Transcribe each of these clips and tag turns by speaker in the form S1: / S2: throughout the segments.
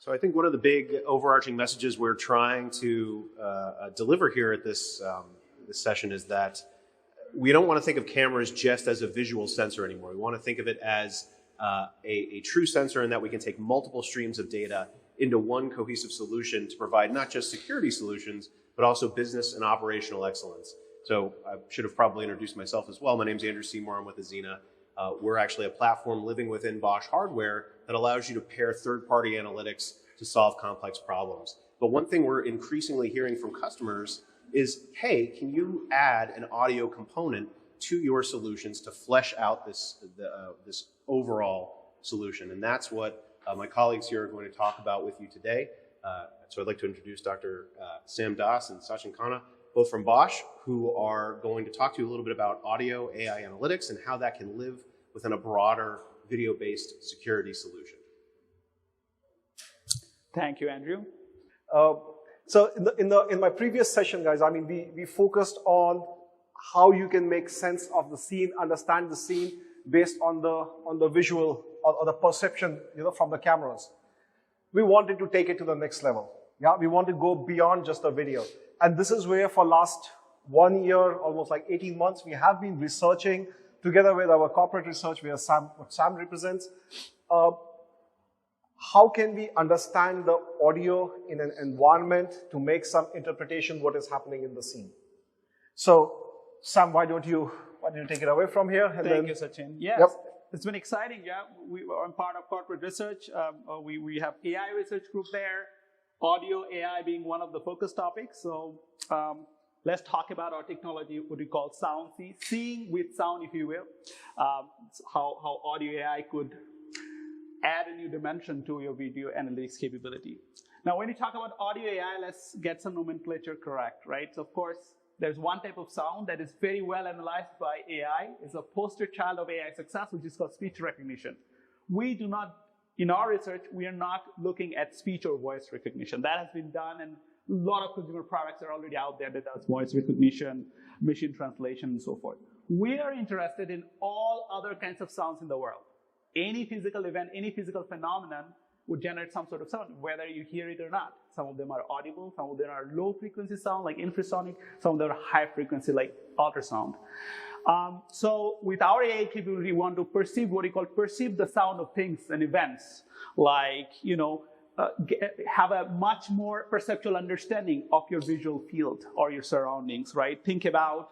S1: So I think one of the big overarching messages we're trying to deliver here at this session is that we don't want to think of cameras just as a visual sensor anymore. We want to think of it as a true sensor, in that we can take multiple streams of data into one cohesive solution to provide not just security solutions, but also business and operational excellence. So I should have probably introduced myself as well. My name is Andrew Seymour. I'm with Azena. We're actually a platform living within Bosch hardware that allows you to pair third-party analytics to solve complex problems. But one thing we're increasingly hearing from customers is, hey, can you add an audio component to your solutions to flesh out this overall solution? And that's what my colleagues here are going to talk about with you today. So I'd like to introduce Dr. Sam Das and Sachin Khanna, both from Bosch, who are going to talk to you a little bit about audio AI analytics and how that can live within a broader video-based security solution.
S2: Thank you, Andrew.
S3: So in my previous session, guys, I mean, we focused on how you can make sense of the scene, understand the scene based on the visual or the perception, from the cameras. We wanted to take it to the next level. Yeah, we want to go beyond just the video. And this is where for last 1 year, almost like 18 months, we have been researching together with our corporate research, where what Sam represents. How can we understand the audio in an environment to make some interpretation what is happening in the scene? So, Sam, why don't you take it away from here? And
S2: Thank you, Sachin. Yes,
S3: yep.
S2: It's been exciting. Yeah, I'm part of corporate research. We have AI research group there. Audio AI being one of the focus topics. So let's talk about our technology, what we call sound, seeing with sound, if you will. How audio AI could add a new dimension to your video analytics capability. Now, when you talk about audio AI, let's get some nomenclature correct, right? So, of course, there's one type of sound that is very well analyzed by AI. It's a poster child of AI success, which is called speech recognition. We do not, in our research, we are not looking at speech or voice recognition. That has been done, and a lot of consumer products are already out there that does voice recognition, machine translation, and so forth. We are interested in all other kinds of sounds in the world. Any physical event, any physical phenomenon would generate some sort of sound, whether you hear it or not. Some of them are audible, some of them are low frequency sound like infrasonic, some of them are high frequency like ultrasound. So with our AI capability, we want to perceive what we call perceive the sound of things and events, like, have a much more perceptual understanding of your visual field or your surroundings, right? Think about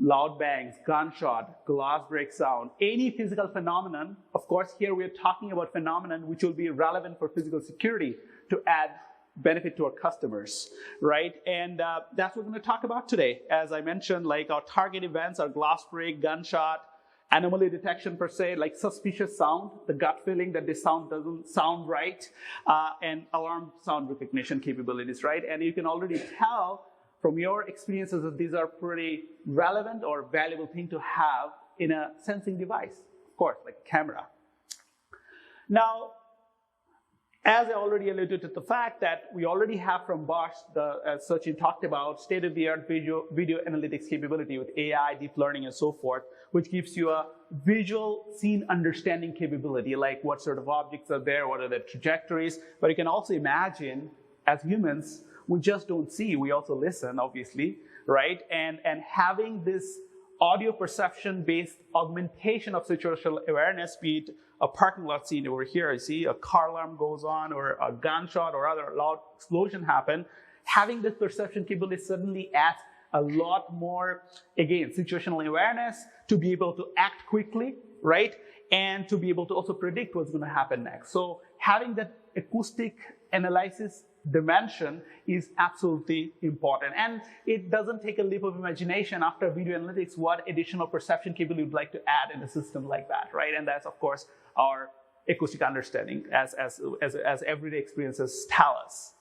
S2: loud bangs, gunshot, glass break sound, any physical phenomenon. Of course, here we are talking about phenomenon which will be relevant for physical security to add benefit to our customers, right? And that's what we're going to talk about today. As I mentioned, like our target events are glass break, gunshot, anomaly detection per se, like suspicious sound, the gut feeling that this sound doesn't sound right, and alarm sound recognition capabilities, right? And you can already tell from your experiences that these are pretty relevant or valuable thing to have in a sensing device, of course, like a camera. Now, as I already alluded to the fact that we already have from Bosch, as Sachin talked about, state-of-the-art video analytics capability with AI, deep learning, and so forth, which gives you a visual scene understanding capability, like what sort of objects are there, what are the trajectories. But you can also imagine, as humans, we just don't see, we also listen, obviously, right? And having this audio perception-based augmentation of situational awareness, be it a parking lot scene over here, I see a car alarm goes on, or a gunshot or other loud explosion happen, having this perception capability suddenly adds a lot more, again, situational awareness to be able to act quickly, right? And to be able to also predict what's going to happen next. So having that acoustic analysis dimension is absolutely important. And it doesn't take a leap of imagination after video analytics what additional perception capability you'd like to add in a system like that, right? And that's, of course, our acoustic understanding as everyday experiences tell us.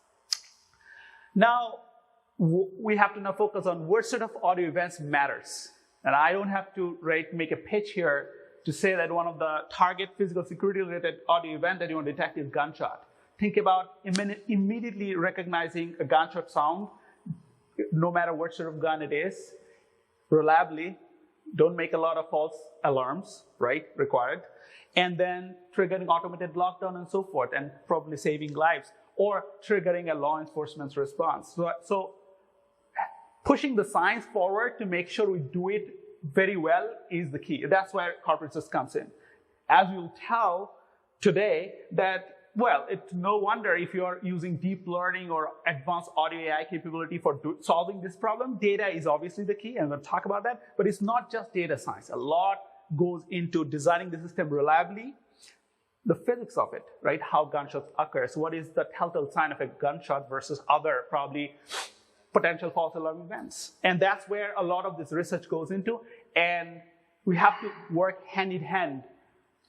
S2: Now, we have to now focus on what sort of audio events matters. And I don't have to make a pitch here to say that one of the target physical security related audio event that you want to detect is gunshot. Think about immediately recognizing a gunshot sound, no matter what sort of gun it is, reliably. Don't make a lot of false alarms, right, required. And then triggering automated lockdown and so forth, and probably saving lives. or triggering a law enforcement response. So pushing the science forward to make sure we do it very well is the key. That's where corporate research comes in. As you'll tell today that, well, it's no wonder if you're using deep learning or advanced audio AI capability for solving this problem. Data is obviously the key, and I'm going to talk about that. But it's not just data science. A lot goes into designing the system reliably, the physics of it, right? How gunshots occurs. What is the telltale sign of a gunshot versus other probably potential false alarm events? And that's where a lot of this research goes into. And we have to work hand in hand,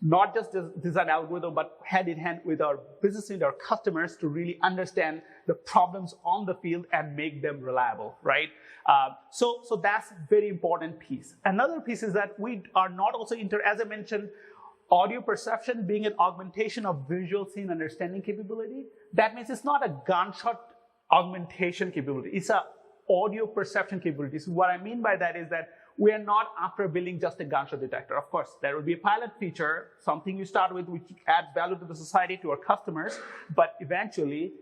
S2: not just design algorithm, but hand in hand with our business and our customers to really understand the problems on the field and make them reliable, right? So that's a very important piece. Another piece is that we are not also, as I mentioned, audio perception being an augmentation of visual scene understanding capability. That means it's not a gunshot augmentation capability. It's a audio perception capability. So what I mean by that is that we are not after building just a gunshot detector. Of course, there will be a pilot feature, something you start with which adds value to the society, to our customers, but eventually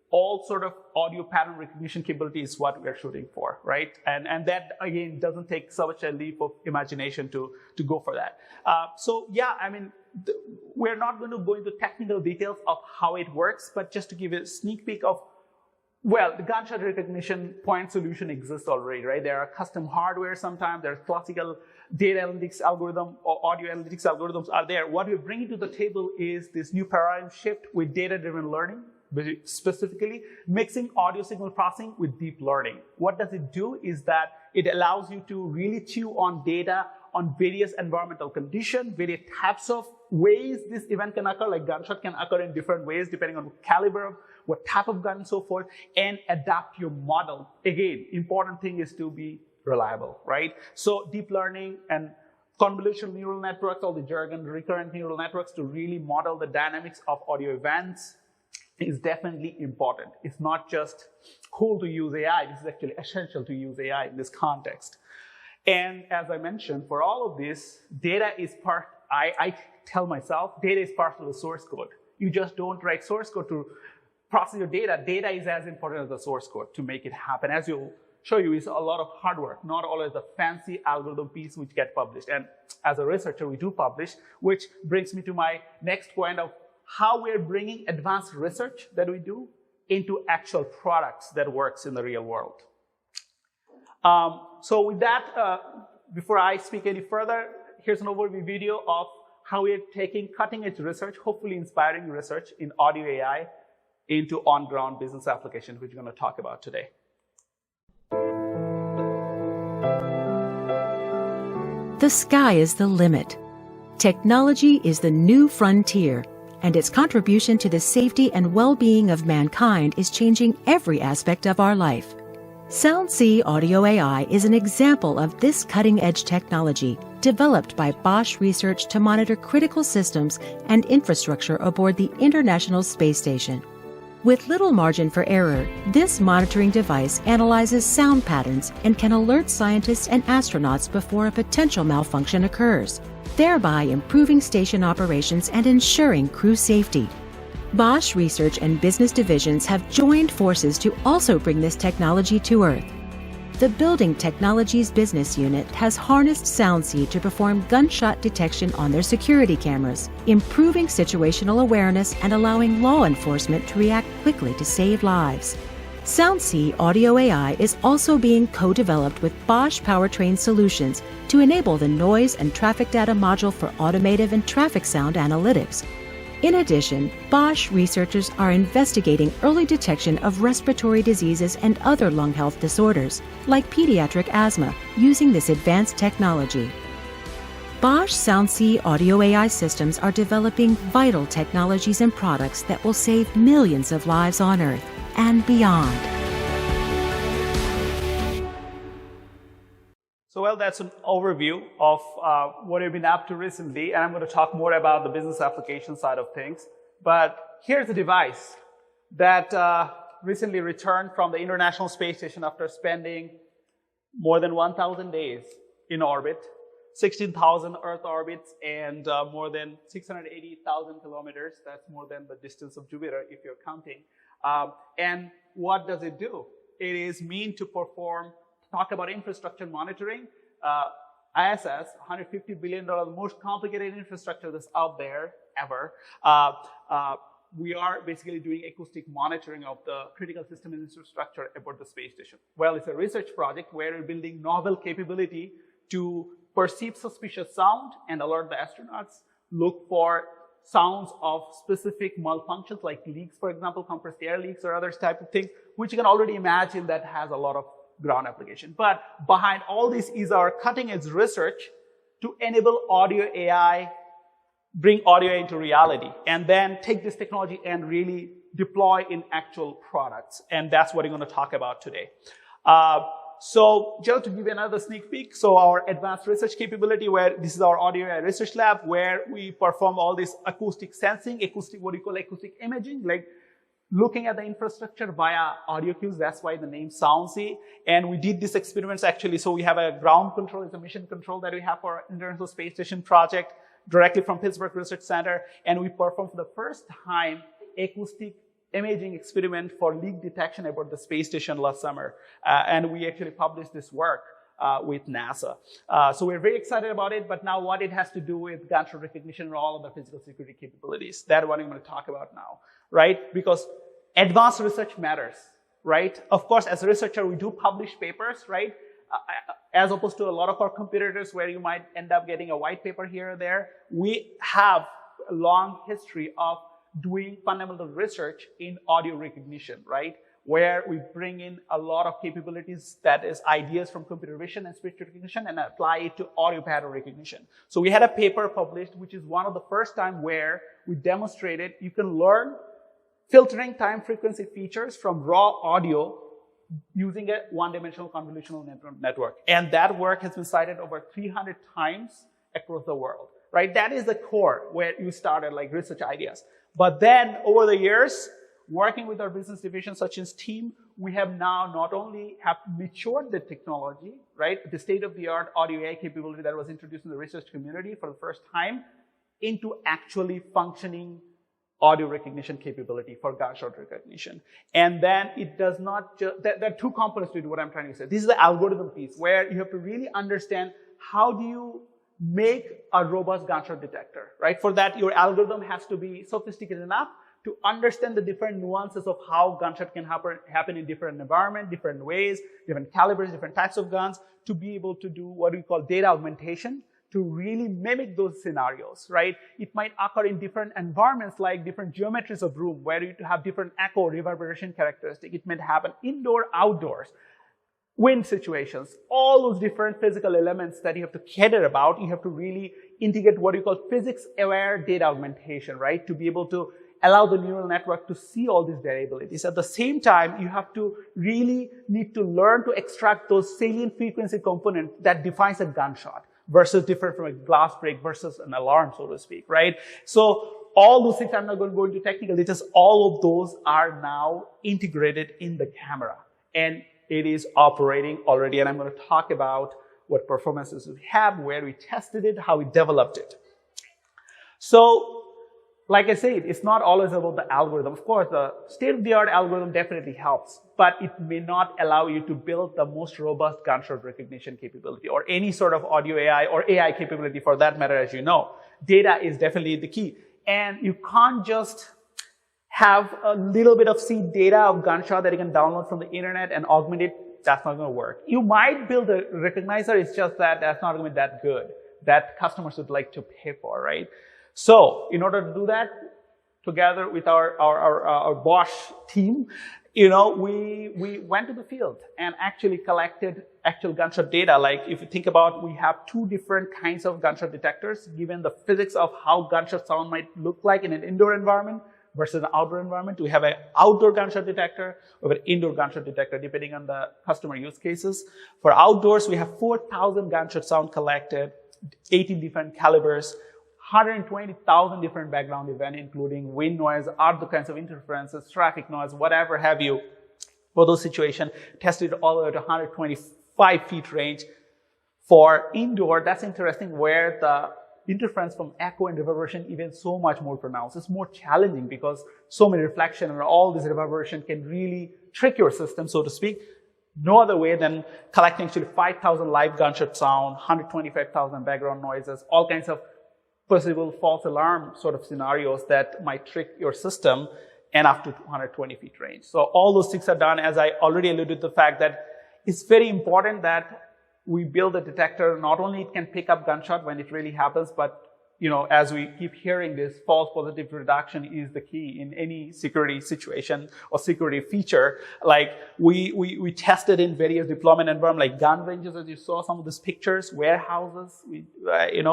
S2: all sort of audio pattern recognition capability is what we are shooting for, right? And that, again, doesn't take so much a leap of imagination to go for that. So yeah, I mean, we're not going to go into technical details of how it works, but just to give a sneak peek of, well, the gunshot recognition point solution exists already, right? There are custom hardware sometimes, there are classical data analytics algorithm or audio analytics algorithms are there. What we're bringing to the table is this new paradigm shift with data-driven learning, specifically mixing audio signal processing with deep learning. What does it do is that it allows you to really chew on data on various environmental conditions, various types of ways this event can occur, like gunshot can occur in different ways depending on caliber, what type of gun and so forth, and adapt your model. Again, important thing is to be reliable, right? So deep learning and convolutional neural networks, all the jargon, recurrent neural networks to really model the dynamics of audio events is definitely important. It's not just cool to use AI, this is actually essential to use AI in this context. And as I mentioned, for all of this, data is part, I tell myself, data is part of the source code. You just don't write source code to process your data. Data is as important as the source code to make it happen. As you'll show you, it's a lot of hard work, not always the fancy algorithm piece which get published. And as a researcher, we do publish, which brings me to my next point of how we're bringing advanced research that we do into actual products that works in the real world. So with that, before I speak any further, here's an overview video of how we're taking cutting-edge research, hopefully inspiring research in audio AI into on-ground business applications, which we're going to talk about today.
S4: The sky is the limit. Technology is the new frontier, and its contribution to the safety and well-being of mankind is changing every aspect of our life. SoundC Audio AI is an example of this cutting-edge technology developed by Bosch Research to monitor critical systems and infrastructure aboard the International Space Station. With little margin for error, this monitoring device analyzes sound patterns and can alert scientists and astronauts before a potential malfunction occurs, thereby improving station operations and ensuring crew safety. Bosch Research and Business divisions have joined forces to also bring this technology to Earth. The Building Technologies business unit has harnessed SoundC to perform gunshot detection on their security cameras, improving situational awareness and allowing law enforcement to react quickly to save lives. SoundC Audio AI is also being co-developed with Bosch Powertrain Solutions to enable the noise and traffic data module for automotive and traffic sound analytics. In addition, Bosch researchers are investigating early detection of respiratory diseases and other lung health disorders, like pediatric asthma, using this advanced technology. Bosch SoundC Audio AI systems are developing vital technologies and products that will save millions of lives on Earth and beyond.
S2: So, well, that's an overview of what we've been up to recently, and I'm going to talk more about the business application side of things. But here's a device that recently returned from the International Space Station after spending more than 1,000 days in orbit. 16,000 Earth orbits and more than 680,000 kilometers. That's more than the distance of Jupiter if you're counting. And what does it do? It is meant to talk about infrastructure monitoring. ISS, $150 billion, most complicated infrastructure that's out there ever. We are basically doing acoustic monitoring of the critical system infrastructure aboard the space station. Well, it's a research project where we're building novel capability to perceive suspicious sound and alert the astronauts, look for sounds of specific malfunctions like leaks, for example, compressed air leaks or other type of things, which you can already imagine that has a lot of ground application. But behind all this is our cutting edge research to enable audio AI, bring audio into reality, and then take this technology and really deploy in actual products. And that's what we're going to talk about today. So just to give you another sneak peek, so our advanced research capability, where this is our audio AI research lab, where we perform all this acoustic sensing, what we call acoustic imaging, like looking at the infrastructure via audio cues. That's why the name Soundsy. And we did these experiments actually. So we have a ground control, it's a mission control that we have for our International Space Station project directly from Pittsburgh Research Center. And we performed for the first time acoustic imaging experiment for leak detection aboard the space station last summer. And we actually published this work with NASA. So we're very excited about it, but now what it has to do with gunshot recognition and all of the physical security capabilities. That's what I'm going to talk about now, right? Because advanced research matters, right? Of course, as a researcher, we do publish papers, right? As opposed to a lot of our competitors where you might end up getting a white paper here or there, we have a long history of doing fundamental research in audio recognition, right? Where we bring in a lot of capabilities, that is ideas from computer vision and speech recognition, and apply it to audio pattern recognition. So we had a paper published, which is one of the first time where we demonstrated you can learn filtering time frequency features from raw audio using a one-dimensional convolutional network. And that work has been cited over 300 times across the world, right? That is the core where you started, like research ideas. But then over the years, working with our business division, such as team, we have now not only have matured the technology, right? The state-of-the-art audio AI capability that was introduced in the research community for the first time into actually functioning audio recognition capability for gunshot recognition. And then it does not just, there are two components to what I'm trying to say. This is the algorithm piece where you have to really understand how do you make a robust gunshot detector, right? For that, your algorithm has to be sophisticated enough to understand the different nuances of how gunshot can happen in different environments, different ways, different calibers, different types of guns, to be able to do what we call data augmentation, to really mimic those scenarios, right? It might occur in different environments, like different geometries of room, where you have different echo reverberation characteristics. It might happen indoor, outdoors, wind situations, all those different physical elements that you have to cater about. You have to really integrate what you call physics-aware data augmentation, right? To be able to allow the neural network to see all these variabilities. At the same time, you have to really need to learn to extract those salient frequency components that defines a gunshot versus different from a glass break versus an alarm, so to speak, right? So all those things, I'm not going to go into technical details, all of those are now integrated in the camera. And it is operating already, and I'm going to talk about what performances we have, where we tested it, how we developed it. So, like I said, it's not always about the algorithm. Of course, the state-of-the-art algorithm definitely helps, but it may not allow you to build the most robust gunshot recognition capability or any sort of audio AI or AI capability for that matter, as you know. Data is definitely the key. And you can't just have a little bit of seed data of gunshot that you can download from the internet and augment it. That's not going to work. You might build a recognizer, it's just that that's not going to be that good, that customers would like to pay for, right? So, in order to do that, together with our Bosch team, you know, we went to the field and actually collected actual gunshot data. Like, if you think about, we have two different kinds of gunshot detectors, given the physics of how gunshot sound might look like in an indoor environment versus an outdoor environment. We have an outdoor gunshot detector or an indoor gunshot detector, depending on the customer use cases. For outdoors, we have 4,000 gunshot sound collected, 18 different calibers, 120,000 different background events, including wind noise, other kinds of interferences, traffic noise, whatever have you. For those situations, tested all the way to 125 feet range, For indoor, that's interesting, where the interference from echo and reverberation even so much more pronounced. It's more challenging because so many reflection and all this reverberation can really trick your system, so to speak. No other way than collecting actually 5,000 live gunshot sound, 125,000 background noises, all kinds of possible false alarm sort of scenarios that might trick your system, and up to 220 feet range. So all those things are done. As I already alluded to the fact that it's very important that we build a detector. Not only it can pick up gunshot when it really happens, but as we keep hearing this, false positive reduction is the key in any security situation or security feature. Like we tested in various deployment environments, like gun ranges, as you saw some of these pictures, warehouses,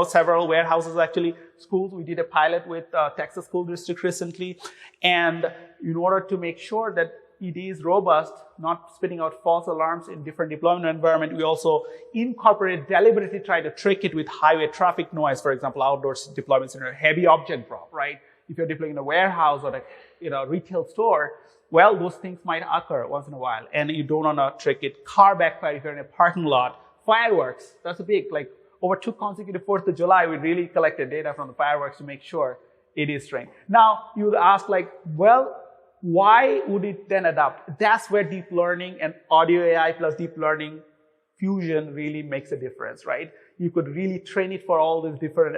S2: several warehouses, actually, schools. We did a pilot with Texas School District recently. And in order to make sure that it is robust, not spitting out false alarms in different deployment environment, we also deliberately try to trick it with highway traffic noise, for example, outdoor deployment center, heavy object drop, right? If you're deploying in a warehouse or a retail store, well, those things might occur once in a while, and you don't want to trick it. Car backfire if you're in a parking lot. Fireworks, that's a big, over 2 consecutive 4th of July, we really collected data from the fireworks to make sure it is trained. Now, you would ask, why would it then adapt? That's where deep learning and audio AI plus deep learning fusion really makes a difference, right? You could really train it for all these different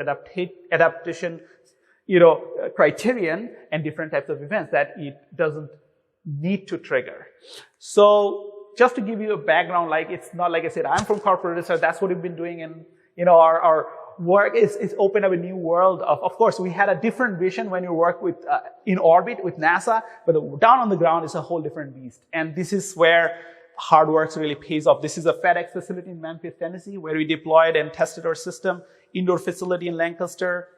S2: adaptation, criterion and different types of events that it doesn't need to trigger. So just to give you a background, it's not like I said, I'm from corporate research. That's what we've been doing, and our work is open up a new world of course, we had a different vision when you work with, in orbit with NASA, but down on the ground is a whole different beast. And this is where hard work really pays off. This is a FedEx facility in Memphis, Tennessee, where we deployed and tested our system, indoor facility in Lancaster,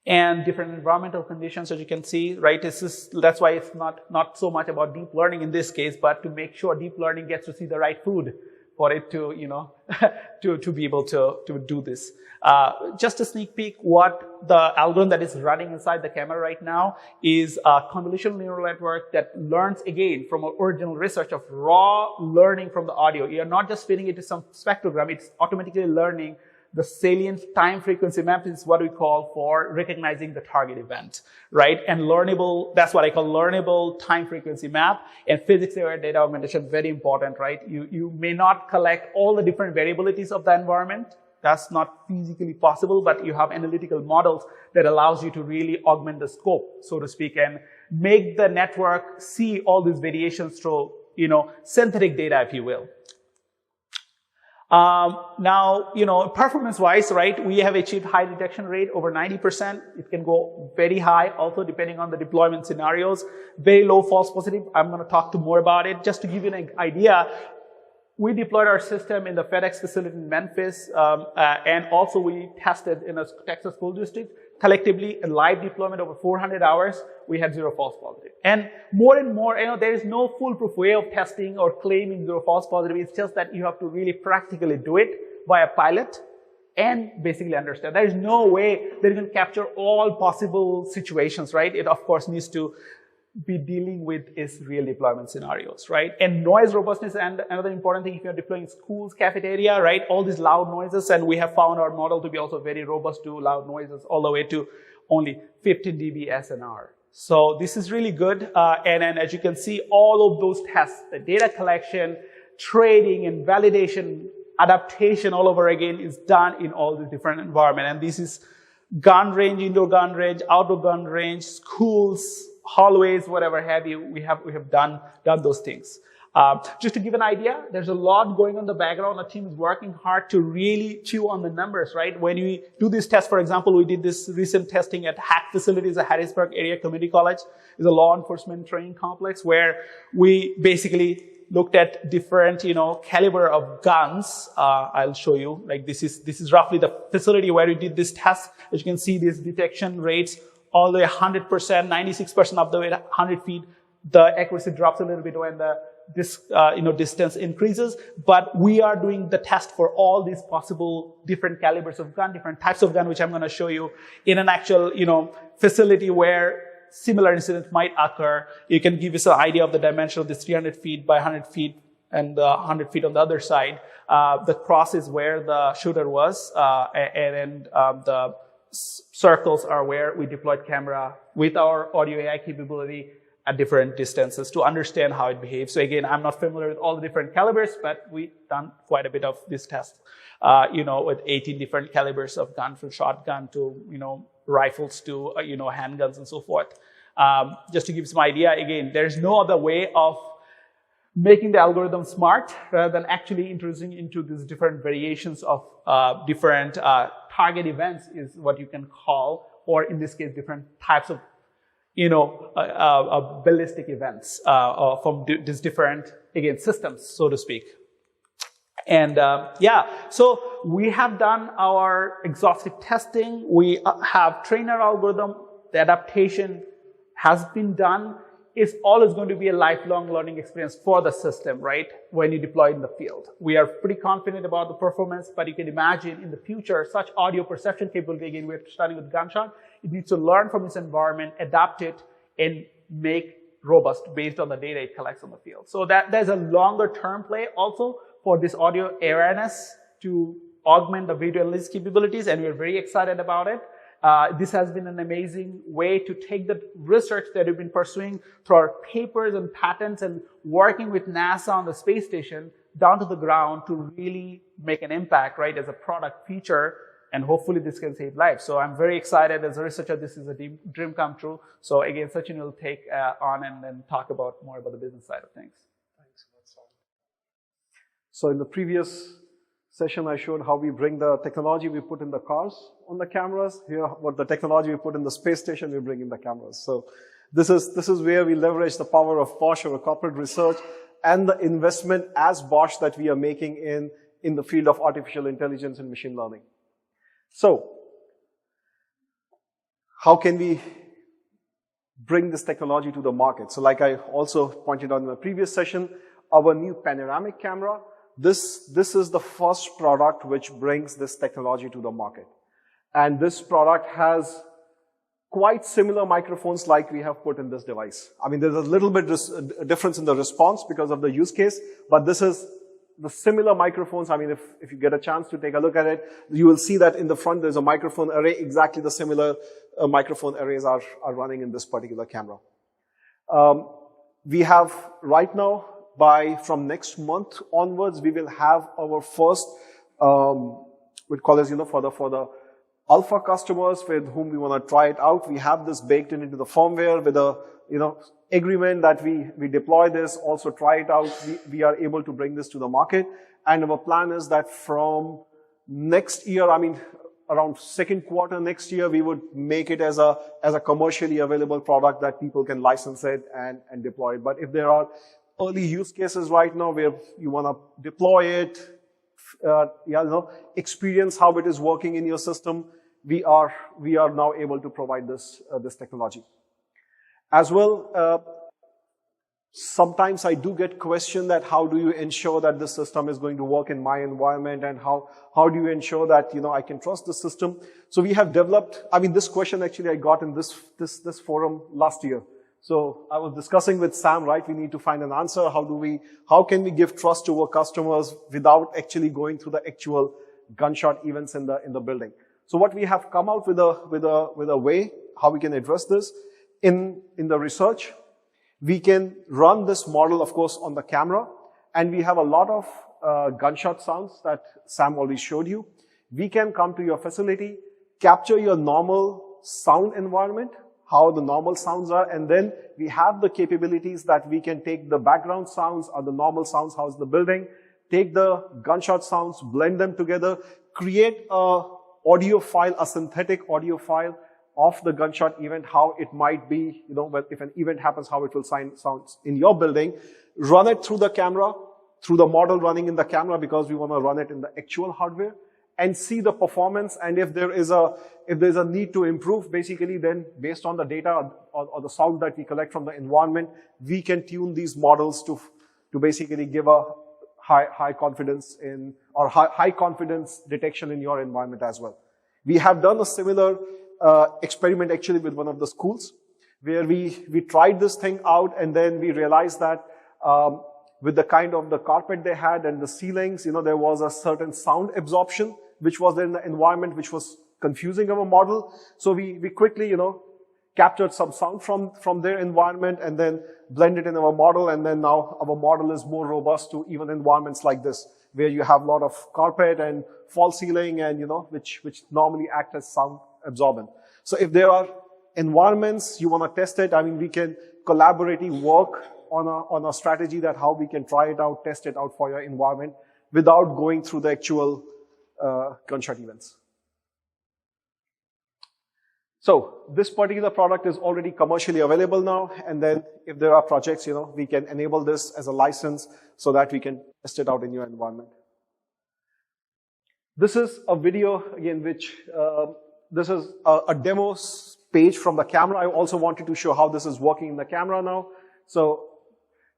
S2: and different environmental conditions, as you can see, right? That's why it's not so much about deep learning in this case, but to make sure deep learning gets to see the right food for it to, to be able to do this. Just a sneak peek, what the algorithm that is running inside the camera right now is a convolutional neural network that learns again from our original research of raw learning from the audio. You're not just feeding it to some spectrogram, it's automatically learning the salient time frequency map is what we call for recognizing the target event, right? And learnable, that's what I call learnable time frequency map. And physics-aware data augmentation, very important, right? You may not collect all the different variabilities of the environment. That's not physically possible, but you have analytical models that allows you to really augment the scope, so to speak, and make the network see all these variations through, synthetic data, if you will. Now, performance-wise, right, we have achieved high detection rate, over 90%. It can go very high, also depending on the deployment scenarios. Very low false positive. I'm going to talk more about it. Just to give you an idea, we deployed our system in the FedEx facility in Memphis, and also we tested in a Texas school district. Collectively, a live deployment over 400 hours, we had 0 false positive. And more, there is no foolproof way of testing or claiming 0 false positive. It's just that you have to really practically do it via pilot and basically understand. There is no way that you can capture all possible situations, right? It, of course, needs to be dealing with is real deployment scenarios, right? And noise robustness, and another important thing, if you're deploying schools, cafeteria, right? All these loud noises, and we have found our model to be also very robust to loud noises, all the way to only 15 dB SNR. So this is really good, and as you can see, all of those tests, the data collection, trading, and validation, adaptation all over again is done in all the different environments. And this is gun range, indoor gun range, outdoor gun range, schools, hallways, whatever have you, we have done those things. Just to give an idea, there's a lot going on in the background. The team is working hard to really chew on the numbers, right? When we do this test, for example, we did this recent testing at HACC facilities at Harrisburg Area Community College. It's a law enforcement training complex where we basically looked at different, caliber of guns. I'll show you. Like this is roughly the facility where we did this test. As you can see, these detection rates all the way 100%, 96% of the way 100 feet. The accuracy drops a little bit when the distance increases. But we are doing the test for all these possible different calibers of gun, different types of gun, which I'm going to show you in an actual, facility where similar incidents might occur. You can give us an idea of the dimension of this 300 feet by 100 feet and 100 feet on the other side. The cross is where the shooter was, and the circles are where we deployed camera with our audio AI capability at different distances to understand how it behaves. So again, I'm not familiar with all the different calibers, but we've done quite a bit of this test, with 18 different calibers of gun, from shotgun to, rifles to, handguns and so forth. Just to give some idea, again, there's no other way of making the algorithm smart rather than actually introducing into these different variations of different target events is what you can call, or in this case, different types of, ballistic events from these different, again, systems, so to speak. And so we have done our exhaustive testing. We have trained our algorithm. The adaptation has been done. It's always going to be a lifelong learning experience for the system, right? When you deploy in the field. We are pretty confident about the performance, but you can imagine in the future, such audio perception capability, again, we're starting with gunshot, it needs to learn from its environment, adapt it, and make robust based on the data it collects on the field. So there's a longer term play also for this audio awareness to augment the video analysis capabilities, and we're very excited about it. This has been an amazing way to take the research that we've been pursuing through our papers and patents and working with NASA on the space station down to the ground to really make an impact, right, as a product feature, and hopefully this can save lives. So I'm very excited as a researcher. This is a dream come true. So again, Sachin will take on and then talk about more about the business side of things.
S3: Thanks. So in the previous session, I showed how we bring the technology we put in the cars on the cameras. Here, what the technology we put in the space station, we bring in the cameras. So this is where we leverage the power of Bosch, our corporate research, and the investment as Bosch that we are making in the field of artificial intelligence and machine learning. So how can we bring this technology to the market? So like I also pointed out in the previous session, our new panoramic camera, this is the first product which brings this technology to the market. And this product has quite similar microphones like we have put in this device. I mean, there's a little bit difference in the response because of the use case, but this is the similar microphones. I mean, if you get a chance to take a look at it, you will see that in the front there's a microphone array. Exactly the similar microphone arrays are running in this particular camera. We have right now, from next month onwards, we will have our first, we call this, for the alpha customers with whom we want to try it out. We have this baked into the firmware with a, agreement that we deploy this, also try it out. We are able to bring this to the market. And our plan is that from next year, I mean, around second quarter next year, we would make it as a commercially available product that people can license it and deploy it. But if there are early use cases right now where you want to deploy it, experience how it is working in your system, we are now able to provide this technology. As well, sometimes I do get questioned that how do you ensure that the system is going to work in my environment, and how do you ensure that I can trust the system? So we have developed. I mean, this question actually I got in this forum last year. So I was discussing with Sam, right? We need to find an answer. How can we give trust to our customers without actually going through the actual gunshot events in the building? So what we have come out with a way how we can address this in the research. We can run this model, of course, on the camera, and we have a lot of gunshot sounds that Sam already showed you. We can come to your facility, capture your normal sound environment, how the normal sounds are, and then we have the capabilities that we can take the background sounds or the normal sounds, how's the building, take the gunshot sounds, blend them together, create a audio file, a synthetic audio file of the gunshot event, how it might be, if an event happens, how it will sound in your building, run it through the camera, through the model running in the camera, because we want to run it in the actual hardware, and see the performance. And if there's a need to improve, basically, then based on the data or the sound that we collect from the environment, we can tune these models to basically give a high confidence or high confidence detection in your environment as well. We have done a similar experiment actually with one of the schools, where we tried this thing out, and then we realized that with the kind of the carpet they had and the ceilings, there was a certain sound absorption, which was in the environment, which was confusing our model. So we quickly, captured some sound from their environment and then blended in our model. And then now our model is more robust to even environments like this, where you have a lot of carpet and false ceiling and, which normally act as sound absorbent. So if there are environments you want to test it, we can collaboratively work on a strategy that how we can try it out, test it out for your environment without going through the actual gunshot events. So this particular product is already commercially available now, and then if there are projects, we can enable this as a license so that we can test it out in your environment. This is a video, again, which this is a demo page from the camera. I also wanted to show how this is working in the camera now. So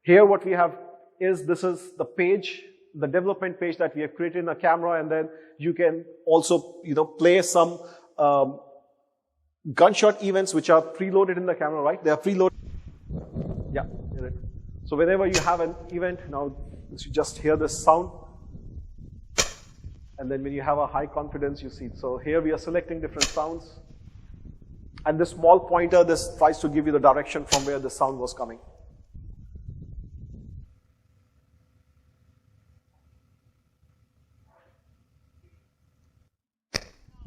S3: here what we have is, this is the page, the development page that we have created in the camera, and then you can also, play some gunshot events which are preloaded in the camera, right? They are preloaded. Yeah. So whenever you have an event, now you just hear this sound. And then when you have a high confidence, you see. So here we are selecting different sounds. And this small pointer, this tries to give you the direction from where the sound was coming.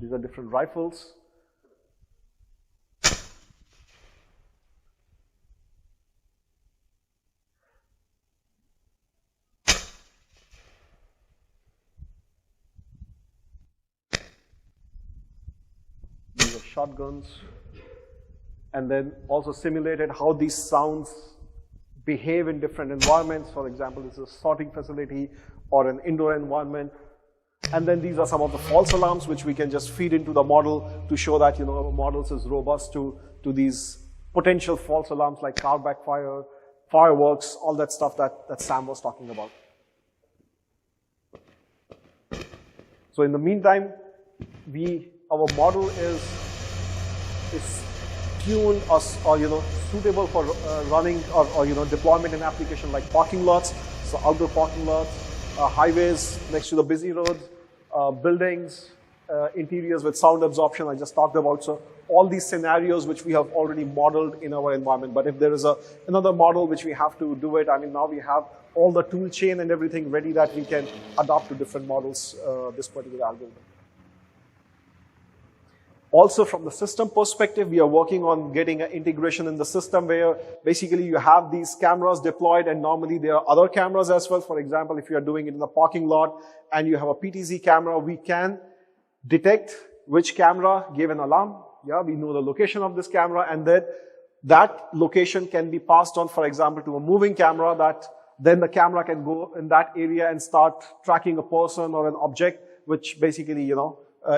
S3: These are different rifles. These are shotguns. And then also simulated how these sounds behave in different environments. For example, this is a sorting facility or an indoor environment. And then these are some of the false alarms which we can just feed into the model to show that, our models is robust to these potential false alarms like car backfire, fireworks, all that stuff that Sam was talking about. So in the meantime, our model is tuned or suitable for running or deployment in application like parking lots, so outdoor parking lots, highways next to the busy roads, buildings, interiors with sound absorption I just talked about. So all these scenarios which we have already modeled in our environment. But if there is another model which we have to do it, now we have all the tool chain and everything ready that we can adopt to different models this particular algorithm. Also, from the system perspective, we are working on getting an integration in the system where basically you have these cameras deployed, and normally there are other cameras as well. For example, if you are doing it in the parking lot and you have a PTZ camera, we can detect which camera gave an alarm. Yeah, we know the location of this camera, and then that location can be passed on, for example, to a moving camera, that then the camera can go in that area and start tracking a person or an object, which basically,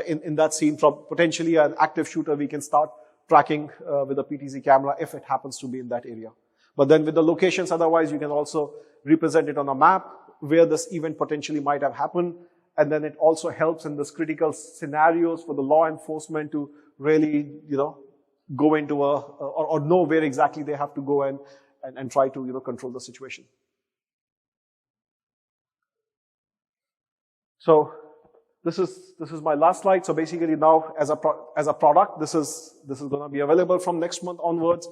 S3: in that scene, from potentially an active shooter, we can start tracking with a PTZ camera if it happens to be in that area. But then with the locations, otherwise, you can also represent it on a map where this event potentially might have happened. And then it also helps in this critical scenarios for the law enforcement to really, go into or know where exactly they have to go and try to, control the situation. So this is my last slide. So basically now as a product, this is going to be available from next month onwards.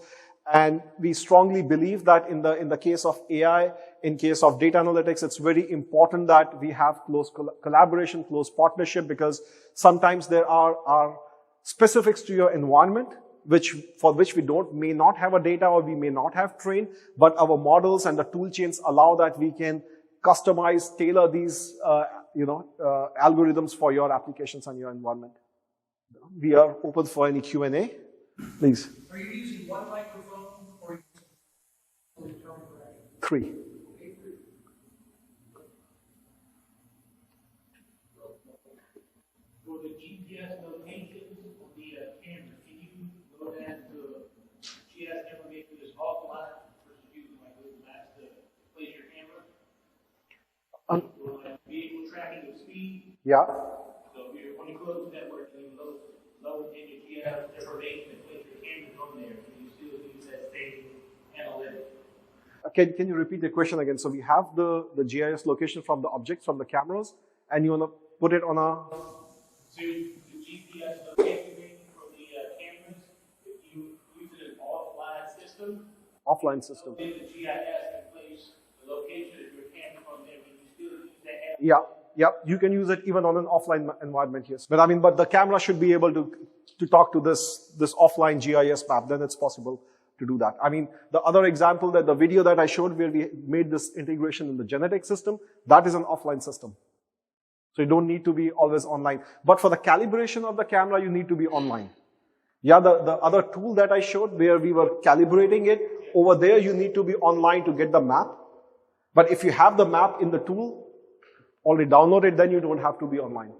S3: And we strongly believe that in the case of AI, in case of data analytics, it's very important that we have close collaboration, close partnership, because sometimes there are specifics to your environment for which we may not have a data or we may not have trained, but our models and the tool chains allow that we can customize, tailor these algorithms for your applications and your environment. We are open for any Q&A. Please.
S5: Are you using one microphone or
S3: three?
S5: For the GPS locations on the camera, can you load that to GPS information that's offline versus using like Google Maps to place your camera? Vehicle tracking of speed.
S3: Yeah.
S5: So if you're on the closed network, you load in your GPS information and place your cameras on there. Can you still use that same analytic?
S3: Can you repeat the question again? So we have the GIS location from the objects, from the cameras, and you want to put it on a...
S5: So the GPS locating from the cameras, if you use it as an offline system,
S3: offline system.
S5: then the GIS can place the location of your camera from there, but you still use that.
S3: Yeah, you can use it even on an offline environment, yes. But the camera should be able to talk to this offline GIS map, then it's possible to do that. I mean, the other example, that the video that I showed where we made this integration in the genetic system, that is an offline system. So you don't need to be always online. But for the calibration of the camera, you need to be online. Yeah, the other tool that I showed where we were calibrating it, over there you need to be online to get the map. But if you have the map in the tool, already downloaded, then you don't have to be online.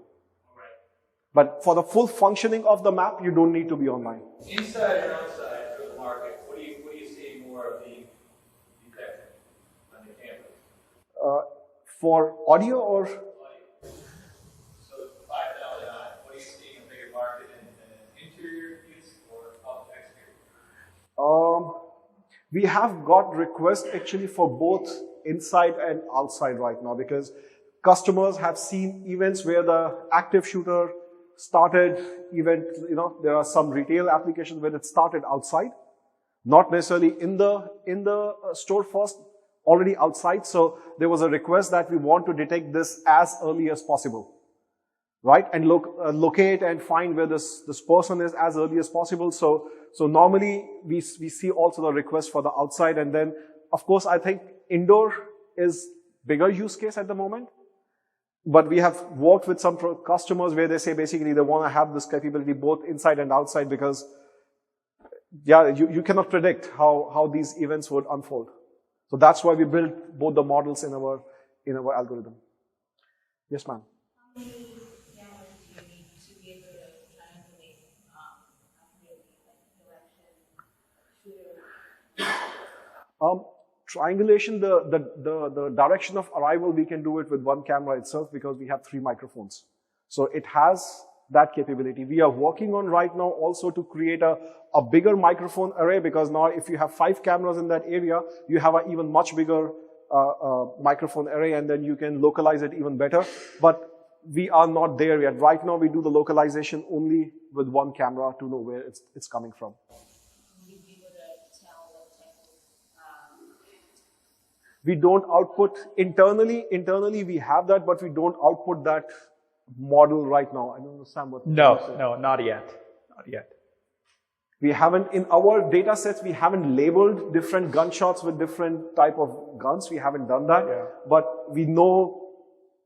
S3: But for the full functioning of the map, you don't need to be online.
S6: Inside or outside for the market, what do you see more of being detected on the camera?
S3: For audio or?
S6: So 5,000 on, what do you see in a bigger market in interior use or exterior?
S3: We have got requests actually for both inside and outside right now, because customers have seen events where the active shooter started event, there are some retail applications where it started outside, not necessarily in the store first, already outside. So there was a request that we want to detect this as early as possible, right? And locate and find where this person is as early as possible. So normally we see also the request for the outside, and then of course I think indoor is bigger use case at the moment. But we have worked with some customers where they say basically they want to have this capability both inside and outside, because you cannot predict how these events would unfold. So that's why we built both the models in our algorithm. Yes, ma'am.
S7: How many cameras do you need to be able to triangulate direction, shooter?
S3: Triangulation, the direction of arrival, we can do it with one camera itself because we have 3 microphones. So it has that capability. We are working on right now also to create a bigger microphone array, because now if you have 5 cameras in that area, you have an even much bigger microphone array, and then you can localize it even better. But we are not there yet. Right now we do the localization only with one camera to know where it's coming from. We don't output internally. Internally, we have that, but we don't output that model right now. I don't know, Sam, what?
S2: No, not yet. Not yet.
S3: We haven't, in our data sets, we haven't labeled different gunshots with different type of guns. We haven't done that. Yeah. But we know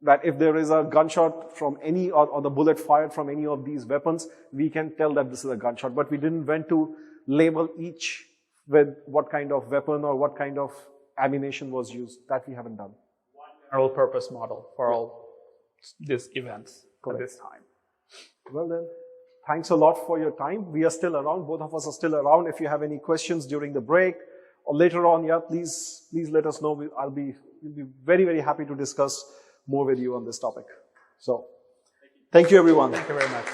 S3: that if there is a gunshot from any, or the bullet fired from any of these weapons, we can tell that this is a gunshot. But we didn't want to label each with what kind of weapon or what kind of ammunition was used. That we haven't done.
S2: One general purpose model for all these events at this time.
S3: Well then, thanks a lot for your time. We are still around. Both of us are still around. If you have any questions during the break or later on, please let us know. We'll be very, very happy to discuss more with you on this topic. So, thank you everyone.
S2: Thank you very much.